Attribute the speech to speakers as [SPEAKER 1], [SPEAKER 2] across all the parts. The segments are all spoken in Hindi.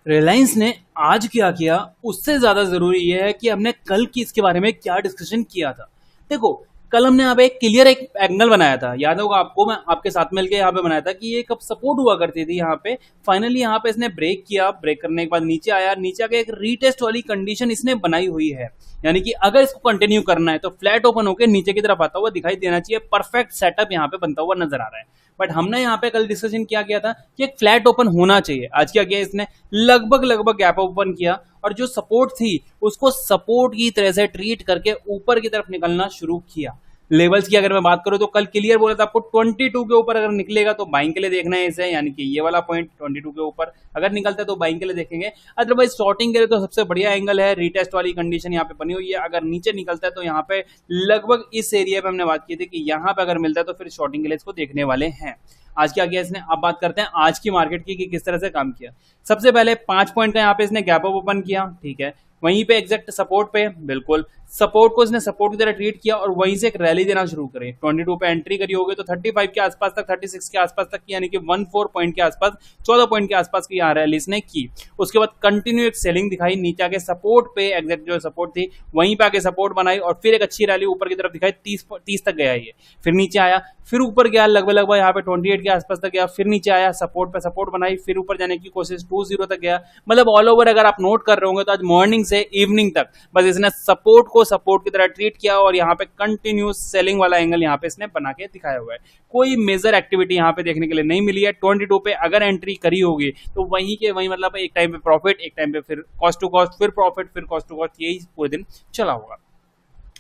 [SPEAKER 1] रिलायंस ने आज क्या किया उससे ज्यादा जरूरी यह है कि हमने कल की इसके बारे में क्या डिस्कशन किया था। देखो, कल हमने यहाँ पे एक क्लियर एक एंगल बनाया था, याद होगा आपको, मैं आपके साथ मिलकर यहाँ पे बनाया था कि ये कब सपोर्ट हुआ करती थी यहाँ पे। फाइनली यहाँ पे इसने ब्रेक किया, ब्रेक करने के बाद नीचे आया, नीचे आके एक रीटेस्ट वाली कंडीशन इसने बनाई हुई है। यानी कि अगर इसको कंटिन्यू करना है तो फ्लैट ओपन होकर नीचे की तरफ आता हुआ दिखाई देना चाहिए, परफेक्ट सेटअप यहाँ पे बनता हुआ नजर आ रहा है। बट हमने यहाँ पे कल डिस्कशन क्या किया था कि एक फ्लैट ओपन होना चाहिए। आज क्या किया इसने, लगभग लगभग गैप ओपन किया और जो सपोर्ट थी उसको सपोर्ट की तरह से ट्रीट करके ऊपर की तरफ निकलना शुरू किया। लेवल्स की अगर मैं बात करूं तो कल क्लियर बोला था आपको 22 के ऊपर अगर निकलेगा तो बाइंग के लिए देखना है इसे, यानी कि ये वाला पॉइंट 22 के ऊपर अगर निकलता है तो बाइंग के लिए देखेंगे। अदरवाइज शॉर्टिंग के लिए तो सबसे बढ़िया एंगल है, रीटेस्ट वाली कंडीशन यहाँ पे बनी हुई है। अगर नीचे निकलता है तो यहाँ पे लगभग इस एरिया पे हमने बात की थी कि यहाँ पे अगर मिलता है तो फिर शॉर्टिंग के लिए इसको देखने वाले हैं। आज क्या किया इसने, अब बात करते हैं आज की मार्केट की कि किस तरह से काम किया। सबसे पहले 5 पॉइंट का यहाँ पे इसने गैप अप ओपन किया, ठीक है, वहीं पे एग्जैक्ट सपोर्ट पे, बिल्कुल सपोर्ट को इसने सपोर्ट की तरह ट्रीट किया और वहीं से एक रैली देना शुरू करी। 22 पे एंट्री करी होगी तो 35 के आसपास तक, 36 के आसपास तक की, यानी कि 14 पॉइंट के आसपास, 14 पॉइंट के आसपास की यहाँ रैली इसने की। उसके बाद कंटिन्यू एक सेलिंग दिखाई, नीचे आके सपोर्ट पे, एग्जैक्ट जो सपोर्ट थी वहीं पे आके सपोर्ट बनाई और फिर एक अच्छी रैली ऊपर की तरफ दिखाई, 30 तक गया ये, फिर नीचे आया, फिर ऊपर गया लगभग लगभग यहाँ पे 28 के आसपास तक गया, फिर नीचे आया, सपोर्ट पे सपोर्ट बनाई, फिर ऊपर जाने की कोशिश 20 तक गया। मतलब ऑल ओवर अगर आप नोट कर रहे होंगे तो आज मॉर्निंग से इवनिंग तक बस इसने सपोर्ट को सपोर्ट की तरह ट्रीट किया और यहाँ पे कंटिन्यूस सेलिंग वाला एंगल यहाँ पे इसने बना के दिखाया हुआ है। कोई मेजर एक्टिविटी यहाँ पे देखने के लिए नहीं मिली है। 22 पे अगर एंट्री करी होगी तो वहीं के वहीं, मतलब एक टाइम पे प्रॉफिट, एक टाइम पे फिर कॉस्ट टू कॉस्ट, फिर प्रॉफिट, फिर कॉस्ट टू कॉस्ट, यही पूरे दिन चला होगा।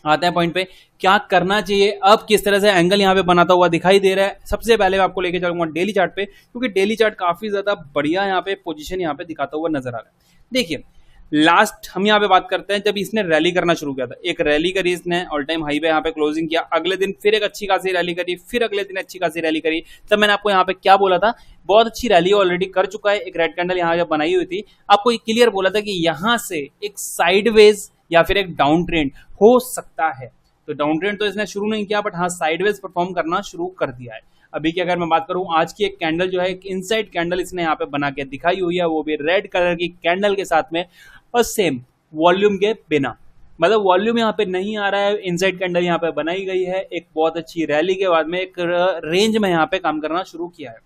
[SPEAKER 1] आते हैं पॉइंट पे, क्या करना चाहिए अब, किस तरह से एंगल यहाँ पे बनाता हुआ दिखाई दे रहा है। सबसे पहले मैं आपको लेके चलूंगा डेली चार्ट पे, क्योंकि डेली चार्ट काफी ज्यादा बढ़िया यहाँ पे पोजीशन यहाँ पे दिखाता हुआ नजर आ रहा है। देखिए, लास्ट हम यहाँ पे बात करते हैं जब इसने रैली करना शुरू किया था, एक रैली करी इसने, ऑल टाइम हाई पे यहाँ पे क्लोजिंग किया, अगले दिन फिर एक अच्छी खासी रैली करी, फिर अगले दिन अच्छी खासी रैली करी। तब मैंने आपको यहाँ पे क्या बोला था, बहुत अच्छी रैली ऑलरेडी कर चुका है, एक रेड कैंडल यहाँ जब बनाई हुई थी, आपको क्लियर बोला था कि यहाँ से एक साइडवेज या फिर एक डाउन ट्रेंड हो सकता है। तो डाउन ट्रेंड तो इसने शुरू नहीं किया, बट हाँ साइडवेज परफॉर्म करना शुरू कर दिया है। अभी की अगर मैं बात करूं, आज की एक कैंडल जो है, एक इनसाइड कैंडल इसने यहाँ पे बना के दिखाई हुई है, वो भी रेड कलर की कैंडल के साथ में और सेम वॉल्यूम के बिना, मतलब वॉल्यूम यहाँ पे नहीं आ रहा है, इनसाइड कैंडल यहाँ पे बनाई गई है। एक बहुत अच्छी रैली के बाद में एक रेंज में यहाँ पे काम करना शुरू किया है।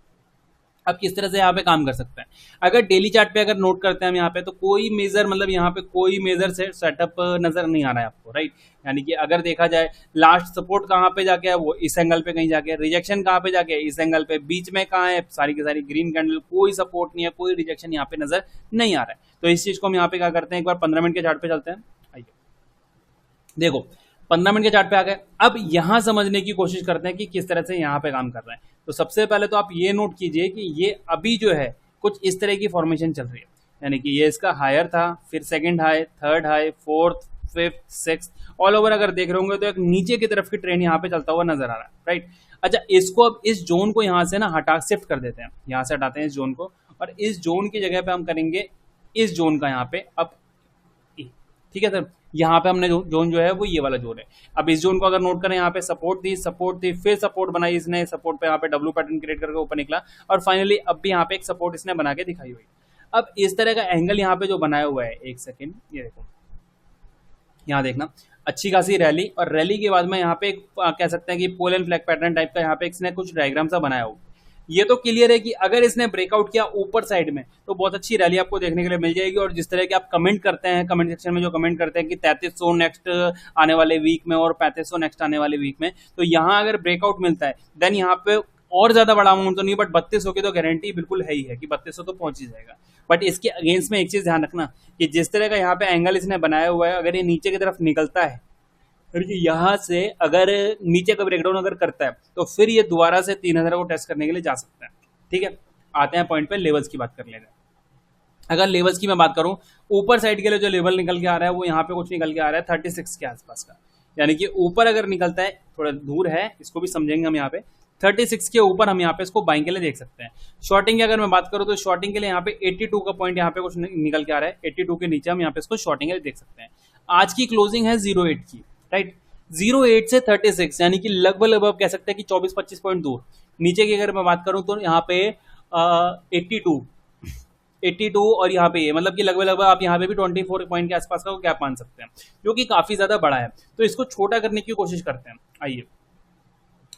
[SPEAKER 1] अब किस तरह से यहाँ पे काम कर सकते हैं, अगर डेली चार्ट पे अगर नोट करते हैं हम यहाँ पे, तो कोई मेजर, मतलब यहाँ पे कोई मेजर से सेटअप नजर नहीं आ रहा है आपको, राइट। यानी कि अगर देखा जाए लास्ट सपोर्ट कहाँ पे जाके है, वो इस एंगल पे कहीं जाके, रिजेक्शन कहाँ पे जाके, इस एंगल पे, बीच में कहाँ है, सारी की सारी ग्रीन कैंडल, कोई सपोर्ट नहीं है, कोई रिजेक्शन यहाँ पे नजर नहीं आ रहा है। तो इस चीज को हम यहाँ पे क्या करते हैं, एक बार 15 मिनट के चार्ट पे चलते हैं। आइए देखो, 15 मिनट के चार्ट पे आ गए। अब यहां समझने की कोशिश करते हैं कि किस तरह से यहां पे काम कर रहे हैं। तो सबसे पहले तो आप ये नोट कीजिए कि ये अभी जो है कुछ इस तरह की फॉर्मेशन चल रही है, यानी कि ये इसका हायर था, फिर second high, third high, fourth, fifth, sixth, all over अगर देख रहे होंगे तो एक नीचे की तरफ की ट्रेंड यहाँ पे चलता हुआ नजर आ रहा है, राइट। अच्छा, इसको अब इस जोन को यहाँ से ना हटा, शिफ्ट कर देते हैं, यहाँ से हटाते हैं इस जोन को, और इस जोन की जगह पे हम करेंगे इस जोन का यहाँ पे अब, ठीक है सर। यहाँ पे हमने जोन जो है वो ये वाला जोन है। अब इस जोन को अगर नोट करें, यहाँ पे सपोर्ट थी, फिर सपोर्ट बनाई इसने, सपोर्ट पे यहाँ पे डब्ल्यू पैटर्न क्रिएट करके ऊपर निकला और फाइनली अब भी यहाँ पे एक सपोर्ट इसने बना के दिखाई हुई। अब इस तरह का एंगल यहाँ पे जो बनाया हुआ है, एक सेकेंड, ये देखो, यहाँ देखना, अच्छी खासी रैली, और रैली के बाद में यहाँ पे एक कह सकते हैं कि pole and flag pattern type का यहाँ पे इसने कुछ डायग्राम सा बनाया हुआ। ये तो क्लियर है कि अगर इसने ब्रेकआउट किया ऊपर साइड में तो बहुत अच्छी रैली आपको देखने के लिए मिल जाएगी। और जिस तरह के आप कमेंट करते हैं, कमेंट सेक्शन में जो कमेंट करते हैं कि 3300 नेक्स्ट आने वाले वीक में और 3500 नेक्स्ट आने वाले वीक में, तो यहाँ अगर ब्रेकआउट मिलता है देन यहाँ पे और ज्यादा बड़ा अमाउंट तो नहीं, बट 3200 की तो गारंटी बिल्कुल है ही है कि 3200 तो पहुंच ही जाएगा। बट इसके अगेंस्ट में एक चीज ध्यान रखना कि जिस तरह का यहाँ पे एंगल इसने बनाया हुआ है, अगर ये नीचे की तरफ निकलता है, यहाँ से अगर नीचे का ब्रेकडाउन अगर करता है तो फिर ये दोबारा से 3000 को टेस्ट करने के लिए जा सकता है, ठीक है। आते हैं पॉइंट पे, लेवल्स की बात कर लेते हैं। अगर लेवल्स की मैं बात करूं, ऊपर साइड के लिए जो लेवल निकल के आ रहा है वो यहाँ पे कुछ निकल के आ रहा है 36 के आसपास का, यानी कि ऊपर अगर निकलता है, थोड़ा दूर है, इसको भी समझेंगे हम यहाँ पे, 36 के ऊपर हम यहाँ पे इसको बाइंग के लिए देख सकते हैं। शॉर्टिंग की अगर मैं बात करूं तो शॉर्टिंग के लिए यहाँ पे 82 का पॉइंट यहाँ पे कुछ निकल के आ रहा है, 82 के नीचे हम यहाँ पे इसको शॉर्टिंग के लिए देख सकते हैं। आज की क्लोजिंग है 08 की, राइट, 08 से 36, यानी कि लगभग लगभग कह सकते हैं कि 24-25 पॉइंट दूर। नीचे की अगर मैं बात करूं तो यहाँ पे 82 82 और यहाँ पे ये मतलब कि लगभग लगभग आप यहाँ पे भी 24 पॉइंट के आसपास का गैप मान सकते हैं, जो कि काफी ज्यादा बड़ा है। तो इसको छोटा करने की कोशिश करते हैं। आइए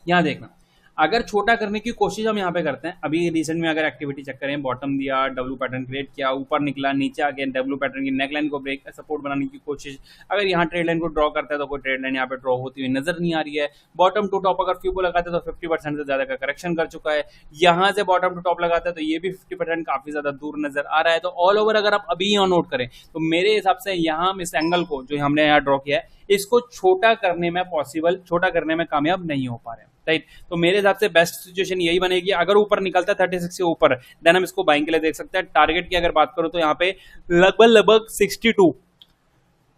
[SPEAKER 1] यहाँ देखना, अगर छोटा करने की कोशिश हम यहाँ पे करते हैं, अभी रिसेंट में अगर एक्टिविटी चेक करें, बॉटम दिया, डब्ल्यू पैटर्न क्रिएट किया, ऊपर निकला, नीचे आ गया, डब्ल्यू पैटर्न की नेक लाइन को ब्रेक सपोर्ट बनाने की कोशिश, अगर यहाँ ट्रेड लाइन को ड्रॉ करता है तो कोई ट्रेड लाइन यहाँ पे ड्रॉ होती हुई नजर नहीं आ रही है। बॉटम टू टॉप अगर फ्यूबो लगाते हैं तो 50% से ज्यादा का करेक्शन कर चुका है। यहाँ से बॉटम टू टॉप लगाता है तो ये भी 50% काफी ज्यादा दूर नजर आ रहा है। तो ऑल ओवर अगर आप अभी यहाँ नोट करें तो मेरे हिसाब से यहाँ इस एंगल को जो हमने यहाँ ड्रॉ किया है, इसको छोटा करने में छोटा करने में कामयाब नहीं हो पा रहे हैं, राइट। तो मेरे हिसाब से बेस्ट सिचुएशन यही बनेगी, अगर ऊपर निकलता है 36 से ऊपर, देन हम इसको बाइंग के लिए देख सकते हैं। टारगेट की अगर बात करूं तो यहाँ पे लगभग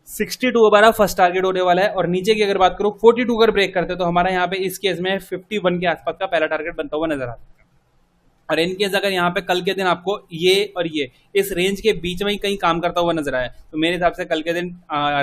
[SPEAKER 1] 62 हमारा फर्स्ट टारगेट होने वाला है, और नीचे की अगर बात करूं 42 अगर ब्रेक करते हैं तो हमारा यहाँ पे इस केस में 51 के आसपास का पहला टारगेट बनता हुआ नजर आता है। और इनकेस अगर यहाँ पे कल के दिन आपको ये और ये इस रेंज के बीच में ही कहीं काम करता हुआ नजर आया तो मेरे हिसाब से कल के दिन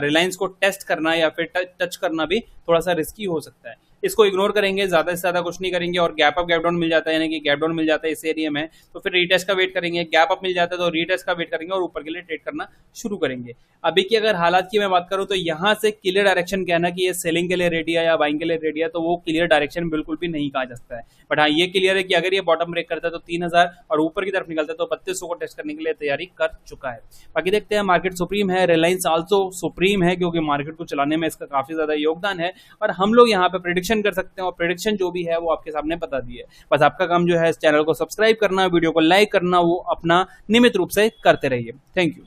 [SPEAKER 1] रिलायंस को टेस्ट करना या फिर टच करना भी थोड़ा सा रिस्की हो सकता है। इसको इग्नोर करेंगे, ज्यादा से ज्यादा कुछ नहीं करेंगे, और गैप अप गैप डाउन मिल जाता है, यानी कि गैप डाउन मिल जाता है इस एरिया में तो फिर रीटेस्ट का वेट करेंगे, गैप अप मिल जाता है तो रीटेस्ट का वेट करेंगे और ऊपर के लिए ट्रेड करना शुरू करेंगे। अभी की अगर हालात की मैं बात करूं तो यहाँ से क्लियर डायरेक्शन कहना कि ये सेलिंग के लिए रेडी है या बाइंग के लिए रेडी है, तो वो क्लियर डायरेक्शन बिल्कुल भी नहीं कहा जा सकता है। बट हाँ, ये क्लियर है कि अगर ये बॉटम ब्रेक करता है तो 3000 और ऊपर की तरफ निकलता है तो 3200 को टेस्ट करने के लिए तैयारी कर चुका है। बाकी देखते हैं, मार्केट सुप्रीम है, रिलायंस आल्सो सुप्रीम है, क्योंकि मार्केट को चलाने में इसका काफी ज्यादा योगदान है, और हम लोग यहाँ पे प्रेडिक्शन कर सकते हैं, और प्रेडिक्शन जो भी है वो आपके सामने बता दी है। बस आपका काम जो है इस चैनल को सब्सक्राइब करना, वीडियो को लाइक करना, वो अपना नियमित रूप से करते रहिए। Thank you.